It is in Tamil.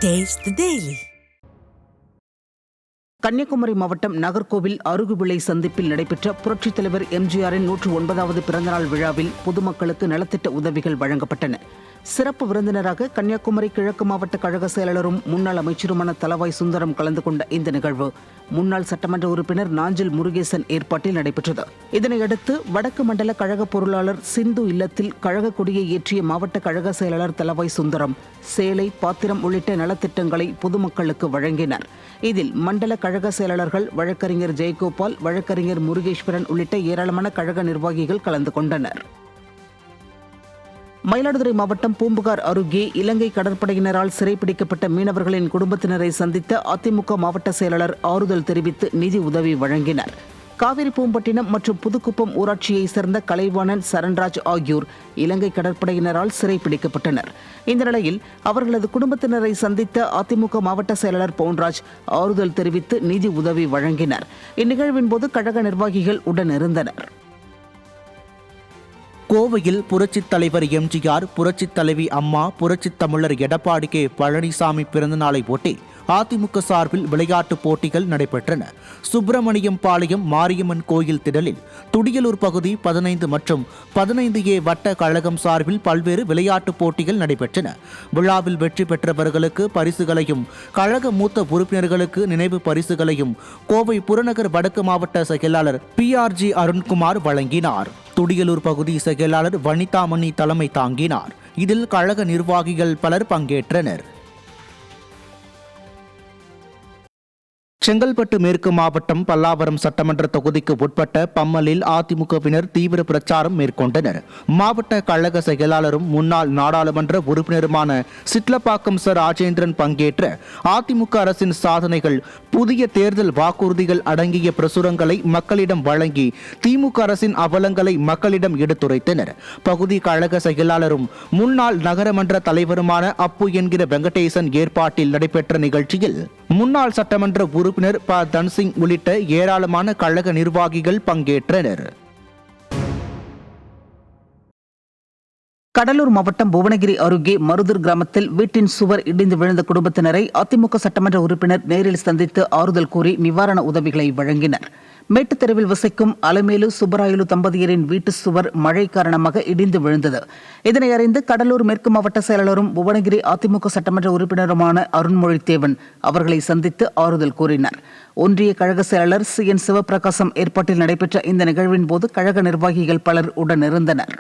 Taste the Daily. கன்னியாகுமரி மாவட்டம் நாகர்கோவில் அருகுவிளை சந்திப்பில் நடைபெற்ற புரட்சித் தலைவர் எம்ஜிஆரின் 109வது பிறந்தநாள் விழாவில் பொதுமக்களுக்கு நலத்திட்ட உதவிகள் வழங்கப்பட்டன. சிறப்பு விருந்தினராக கன்னியாகுமரி கிழக்கு மாவட்ட கழக செயலாளரும் முன்னாள் அமைச்சருமான தளவாய் சுந்தரம் கலந்து கொண்ட இந்த நிகழ்வு முன்னாள் சட்டமன்ற உறுப்பினர் நாஞ்சில் முருகேசன் ஏற்பாட்டில் நடைபெற்றது. இதனையடுத்து வடக்கு மண்டல கழக பொருளாளர் சிந்து இல்லத்தில் கழக கொடியை ஏற்றிய மாவட்ட கழக செயலாளர் தளவாய் சுந்தரம் சேலை, பாத்திரம் உள்ளிட்ட நலத்திட்டங்களை பொதுமக்களுக்கு வழங்கினார். இதில் மண்டல கழக செயலாளர்கள் வழக்கறிஞர் ஜெயகோபால், வழக்கறிஞர் முருகேஸ்வரன் உள்ளிட்ட ஏராளமான கழக நிர்வாகிகள் கலந்து கொண்டனர். மயிலாடுதுறை மாவட்டம் பூம்புகார் அருகே இலங்கை கடற்படையினரால் சிறைப்பிடிக்கப்பட்ட மீனவர்களின் குடும்பத்தினரை சந்தித்த அதிமுக மாவட்ட செயலாளர் ஆறுதல் தெரிவித்து நிதி உதவி வழங்கினார். காவிரி பூம்பட்டினம் மற்றும் புதுக்குப்பம் ஊராட்சியைச் சேர்ந்த கலைவாணன், சரண்ராஜ் ஆகியோர் இலங்கை கடற்படையினரால் சிறைப்பிடிக்கப்பட்டனர். இந்த நிலையில் அவர்களது குடும்பத்தினரை சந்தித்த அதிமுக மாவட்ட செயலாளர் பவுன்ராஜ் ஆறுதல் தெரிவித்து நிதி உதவி வழங்கினார். இந்நிகழ்வின் போது கழக நிர்வாகிகள் உடனிருந்தனர். கோவையில் புரட்சித் தலைவர் எம்ஜிஆர், புரட்சித் தலைவி அம்மா, புரட்சித் தமிழர் எடப்பாடி கே பழனிசாமி பிறந்தநாளை ஒட்டி அதிமுக சார்பில் விளையாட்டுப் போட்டிகள் நடைபெற்றன. சுப்பிரமணியம் பாளையம் மாரியம்மன் கோயில் திடலில் துடியலூர் பகுதி 15 மற்றும் 15A வட்ட கழகம் சார்பில் பல்வேறு விளையாட்டுப் போட்டிகள் நடைபெற்றன. விழாவில் வெற்றி பெற்றவர்களுக்கு பரிசுகளையும் கழக மூத்த உறுப்பினர்களுக்கு நினைவு பரிசுகளையும் கோவை புறநகர் வடக்கு மாவட்ட செயலாளர் PRG அருண்குமார் வழங்கினார். துடியலூர் பகுதி செயலாளர் வனிதாமணி தலைமை தாங்கினார். இதில் கழக நிர்வாகிகள் பலர் பங்கேற்றனர். செங்கல்பட்டு மேற்கு மாவட்டம் பல்லாவரம் சட்டமன்ற தொகுதிக்கு உட்பட்ட பம்மலில் அதிமுகவினர் தீவிர பிரச்சாரம் மேற்கொண்டனர். மாவட்ட கழக செயலாளரும் முன்னாள் நாடாளுமன்ற உறுப்பினருமான சிட்லப்பாக்கம் ச ராஜேந்திரன் பங்கேற்ற அதிமுக அரசின் சாதனைகள், புதிய தேர்தல் வாக்குறுதிகள் அடங்கிய பிரசுரங்களை மக்களிடம் வழங்கி திமுக அரசின் அவலங்களை மக்களிடம் எடுத்துரைத்தனர். பகுதி கழக செயலாளரும் முன்னாள் நகரமன்ற தலைவருமான அப்பு என்கிற வெங்கடேசன் ஏற்பாட்டில் நடைபெற்ற நிகழ்ச்சியில் முன்னாள் சட்டமன்ற உறுப்பினர் ப தன்சிங் உள்ளிட்ட ஏராளமான கழக நிர்வாகிகள் பங்கேற்றனர். கடலூர் மாவட்டம் புவனகிரி அருகே மருதூர் கிராமத்தில் வீட்டின் சுவர் இடிந்து விழுந்த குடும்பத்தினரை அதிமுக சட்டமன்ற உறுப்பினர் நேரில் சந்தித்து ஆறுதல் கூறி நிவாரண உதவிகளை வழங்கினர். மேட்டுத்தெருவில் வசிக்கும் அலமேலு சுப்பராயலு தம்பதியரின் வீட்டு சுவர் மழை காரணமாக இடிந்து விழுந்தது. இதனை அறிந்து கடலூர் மேற்கு மாவட்ட செயலாளரும் புவனகிரி அதிமுக சட்டமன்ற உறுப்பினருமான அருண்மொழித்தேவன் அவர்களை சந்தித்து ஆறுதல் கூறினார். ஒன்றிய கழக செயலாளர் CN சிவபிரகாசம் ஏற்பாட்டில் நடைபெற்ற இந்த நிகழ்வின் போது கழக நிர்வாகிகள் பலர் உடனிருந்தனர்.